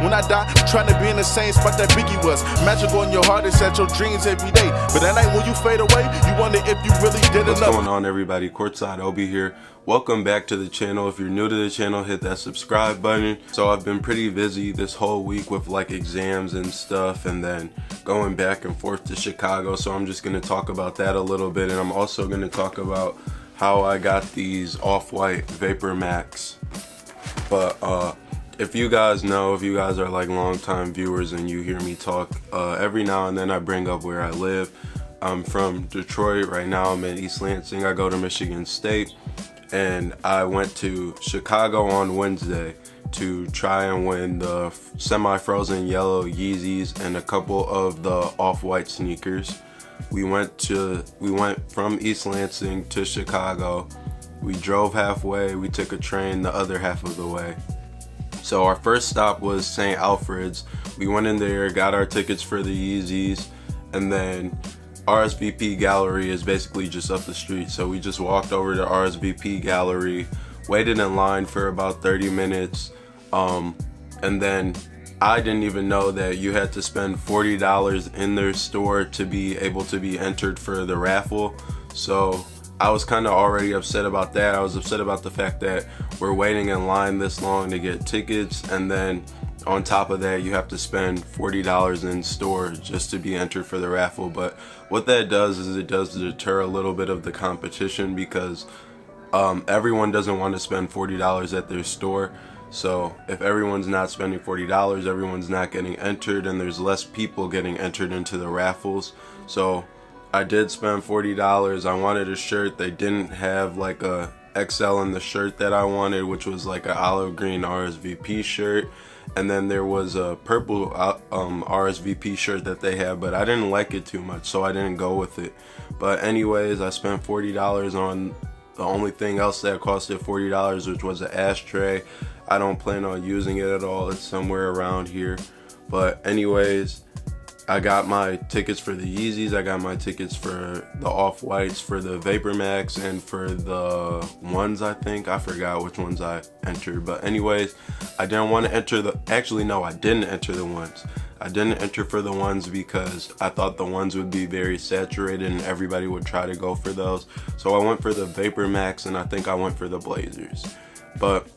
When I die, I'm trying to be in the same spot that Biggie was. Magical in your heart, it's at your dreams every day. But that night when you fade away, you wonder if you really did enough. What's going on, everybody? Courtside Obi here. Welcome back to the channel. If you're new to the channel, hit that subscribe button. So I've been pretty busy this whole week with like exams and stuff, and then going back and forth to Chicago. So I'm just going to talk about that a little bit, and I'm also going to talk about how I got these off-white Vapormax. But if you guys know, if you guys are like longtime viewers and you hear me talk, every now and then I bring up where I live. I'm from Detroit. Right now I'm in East Lansing. I go to Michigan State, and I went to Chicago on Wednesday to try and win the semi-frozen yellow Yeezys and a couple of the off-white sneakers. We went from East Lansing to Chicago. We drove halfway. We took a train the other half of the way. So our first stop was St. Alfred's. We went in there, got our tickets for the Yeezys, and then RSVP gallery is basically just up the street. So we just walked over to RSVP gallery, waited in line for about 30 minutes, and then I didn't even know that you had to spend $40 in their store to be able to be entered for the raffle. So I was kind of already upset about that. I was upset about the fact that we're waiting in line this long to get tickets, and then on top of that you have to spend $40 in store just to be entered for the raffle. But what that does is it does deter a little bit of the competition, because everyone doesn't want to spend $40 at their store. So if everyone's not spending $40, everyone's not getting entered, and there's less people getting entered into the raffles. So I did spend $40. I wanted a shirt. They didn't have like a XL in the shirt that I wanted, which was like an olive green RSVP shirt. And then there was a purple RSVP shirt that they had, but I didn't like it too much, so I didn't go with it. But anyways, I spent $40 on the only thing else that costed $40, which was an ashtray. I don't plan on using it at all. It's somewhere around here. But anyways, I got my tickets for the Yeezys, I got my tickets for the off-whites, for the Vapormax, and for the ones, I think. I forgot which ones I entered. But anyways, I didn't want to enter the, actually no, I didn't enter the ones. I didn't enter for the ones because I thought the ones would be very saturated and everybody would try to go for those. So I went for the Vapormax, and I think I went for the Blazers. But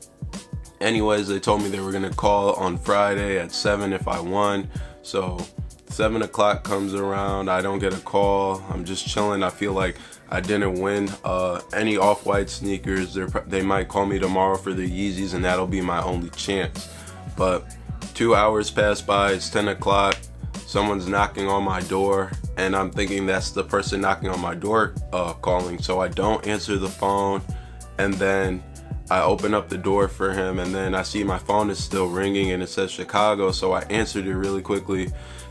anyways, they told me they were going to call on Friday at 7 if I won. So 7 o'clock comes around, I don't get a call. I'm just chilling. I feel like I didn't win any off-white sneakers. They might call me tomorrow for the Yeezys, and that'll be my only chance. But 2 hours pass by, it's 10 o'clock, someone's knocking on my door, and I'm thinking that's the person knocking on my door calling. So I don't answer the phone, and then I open up the door for him, and then I see my phone is still ringing and it says Chicago, so I answered it really quickly.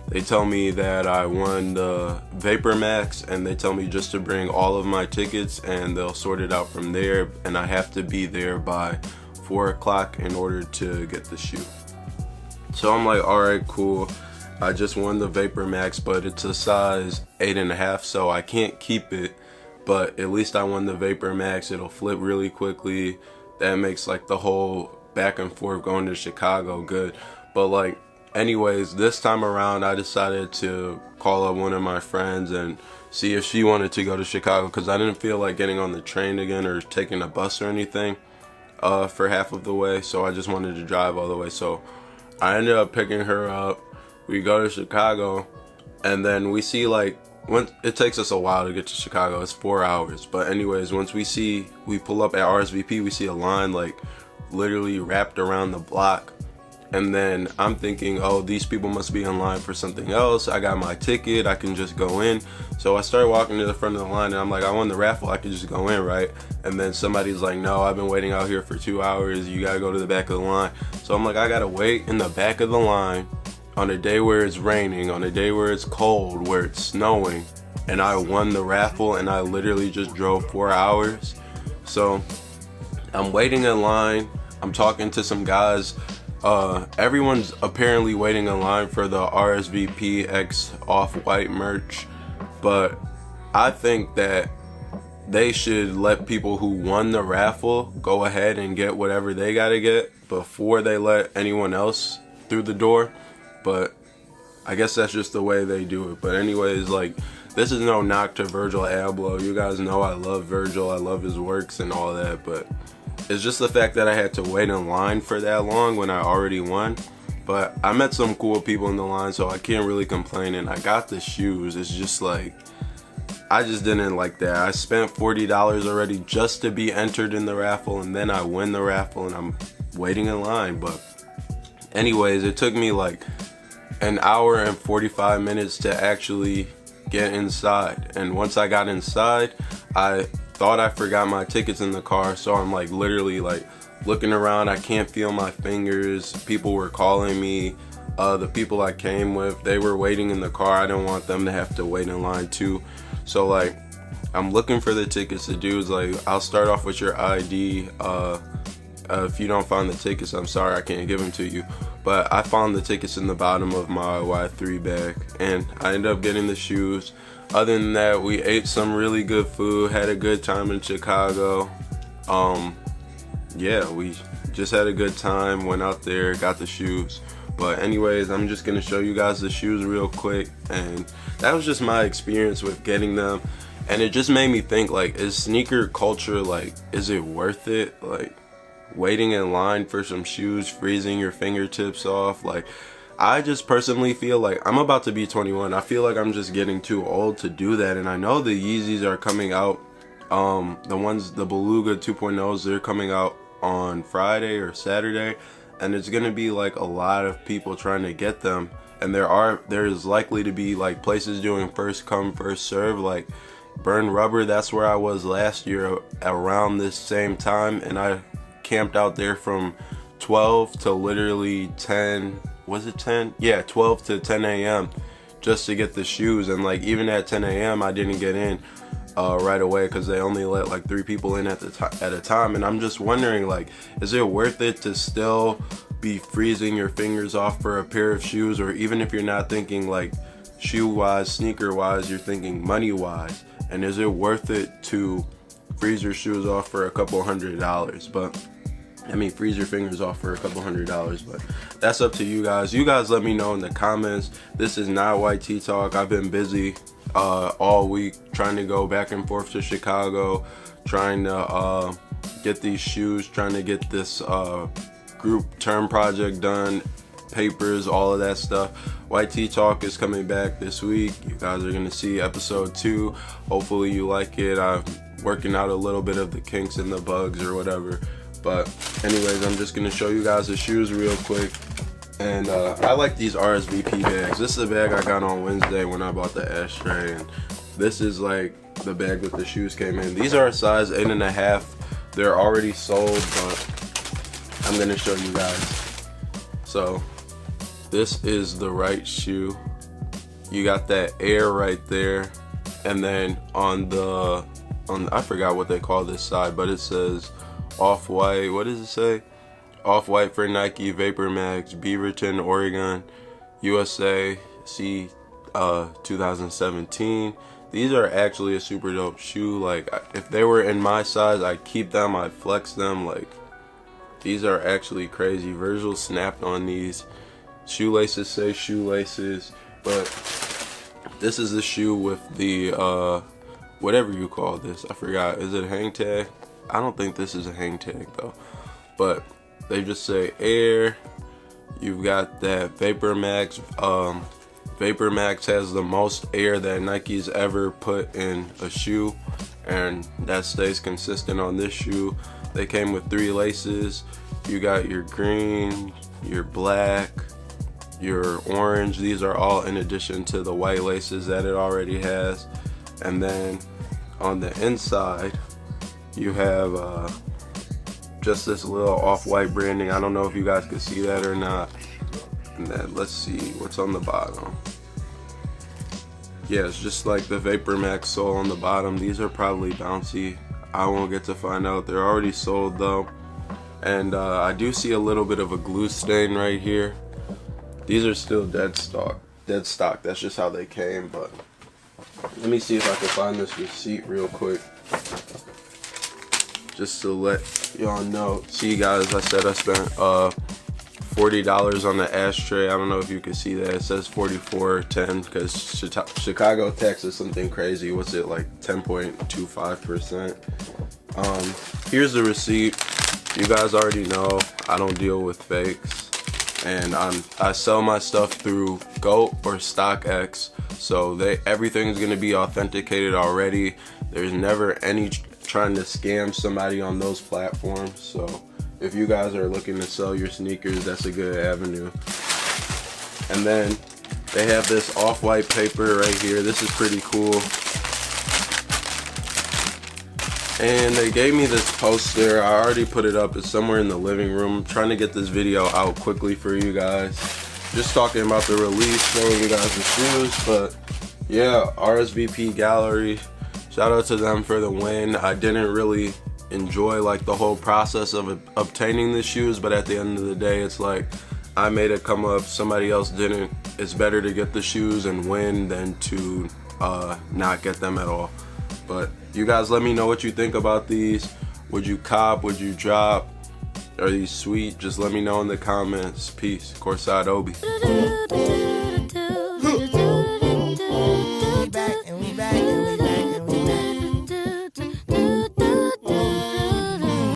They tell me that I won the Vapormax, and they tell me just to bring all of my tickets and they'll sort it out from there, and I have to be there by 4 o'clock in order to get the shoe. So I'm like, alright, cool. I just won the Vapormax, but it's a size 8.5, so I can't keep it, but at least I won the Vapormax. It'll flip really quickly. That makes like the whole back and forth going to Chicago good. But like, anyways, this time around I decided to call up one of my friends and see if she wanted to go to Chicago, because I didn't feel like getting on the train again or taking a bus or anything for half of the way. So I just wanted to drive all the way. So I ended up picking her up. We go to Chicago, and then we see like, it takes us a while to get to Chicago. It's 4 hours. But anyways, once we pull up at RSVP, we see a line like literally wrapped around the block. And then I'm thinking, oh, these people must be in line for something else. I got my ticket, I can just go in. So I started walking to the front of the line, and I'm like, I won the raffle, I could just go in, right? And then somebody's like, no, I've been waiting out here for 2 hours, you gotta go to the back of the line. So I'm like, I gotta wait in the back of the line on a day where it's raining, on a day where it's cold, where it's snowing, and I won the raffle, and I literally just drove 4 hours. So I'm waiting in line, I'm talking to some guys. Everyone's apparently waiting in line for the RSVP X Off-White merch, but I think that they should let people who won the raffle go ahead and get whatever they gotta get before they let anyone else through the door, but I guess that's just the way they do it. But anyways, like, this is no knock to Virgil Abloh. You guys know I love Virgil, I love his works and all that, but it's just the fact that I had to wait in line for that long when I already won. But I met some cool people in the line, so I can't really complain, and I got the shoes. It's just like, I just didn't like that. I spent $40 already just to be entered in the raffle, and then I win the raffle and I'm waiting in line. But anyways, it took me like an hour and 45 minutes to actually get inside. And once I got inside, I thought I forgot my tickets in the car, so I'm like literally like looking around. I can't feel my fingers. People were calling me. The people I came with, they were waiting in the car. I didn't want them to have to wait in line too. So like, I'm looking for the tickets. The dude's like, I'll start off with your ID. If you don't find the tickets, I'm sorry, I can't give them to you. But I found the tickets in the bottom of my Y3 bag, and I ended up getting the shoes. Other than that, we ate some really good food, had a good time in Chicago. Yeah, we just had a good time, went out there, got the shoes. But anyways, I'm just gonna show you guys the shoes real quick, and that was just my experience with getting them. And it just made me think, like, is sneaker culture, like, is it worth it? Like, waiting in line for some shoes, freezing your fingertips off. Like, I just personally feel like I'm about to be 21. I feel like I'm just getting too old to do that. And I know the Yeezys are coming out, the Beluga 2.0s, they're coming out on Friday or Saturday, and it's gonna be like a lot of people trying to get them, and there is likely to be like places doing first come first serve, like Burn Rubber. That's where I was last year around this same time, and I camped out there from 12 to literally 10, was it 10? Yeah, 12 to 10 a.m. just to get the shoes. And like, even at 10 a.m. I didn't get in right away because they only let like 3 people in at a time. And I'm just wondering, like, is it worth it to still be freezing your fingers off for a pair of shoes? Or even if you're not thinking like shoe wise, sneaker wise, you're thinking money wise, and is it worth it to freeze your shoes off for a couple $100s? But I mean, freeze your fingers off for a couple $100s, but that's up to you guys. You guys let me know in the comments. This is not YT Talk. I've been busy all week trying to go back and forth to Chicago, trying to get these shoes, trying to get this group term project done, papers, all of that stuff. YT Talk is coming back this week. You guys are gonna see episode 2. Hopefully you like it. I'm working out a little bit of the kinks and the bugs or whatever. But anyways, I'm just gonna show you guys the shoes real quick. And I like these RSVP bags. This is a bag I got on Wednesday when I bought the ashtray, and this is like the bag that the shoes came in. These are a size 8.5. They're already sold, but I'm gonna show you guys. So this is the right shoe. You got that air right there, and then on I forgot what they call this side, but it says off-white. What does it say? Off-white for Nike, Vapormax, Beaverton, Oregon, USA, C 2017. These are actually a super dope shoe. Like, if they were in my size, I'd keep them, I'd flex them. Like, these are actually crazy. Virgil snapped on these. Shoelaces say shoelaces, but this is the shoe with the whatever you call this. I forgot. Is it a hang tag? I don't think this is a hang tag though, but they just say air. You've got that Vapormax. Vapormax has the most air that Nike's ever put in a shoe, and that stays consistent on this shoe. They came with 3 laces. You got your green, your black, your orange. These are all in addition to the white laces that it already has. And then on the inside, you have just this little off-white branding. I don't know if you guys can see that or not. And then let's see what's on the bottom. Yeah, it's just like the Vapormax sole on the bottom. These are probably bouncy. I won't get to find out. They're already sold though. And I do see a little bit of a glue stain right here. These are still dead stock. That's just how they came. But let me see if I can find this receipt real quick, just to let y'all know. See guys, I said I spent $40 on the ashtray. I don't know if you can see that. It says $44.10 because Chicago tax is something crazy. What's it, like 10.25%? Here's the receipt. You guys already know I don't deal with fakes, and I sell my stuff through GOAT or StockX, so everything's gonna be authenticated already. There's never any trying to scam somebody on those platforms. So if you guys are looking to sell your sneakers, that's a good avenue. And then they have this off-white paper right here. This is pretty cool. And they gave me this poster. I already put it up. It's somewhere in the living room. I'm trying to get this video out quickly for you guys. Just talking about the release, showing you guys the shoes. But yeah, RSVP Gallery. Shout out to them for the win. I didn't really enjoy like the whole process of obtaining the shoes, but at the end of the day, it's like I made it come up, somebody else didn't. It's better to get the shoes and win than to not get them at all. But you guys let me know what you think about these. Would you cop? Would you drop? Are these sweet? Just let me know in the comments. Peace. Courtside Obi.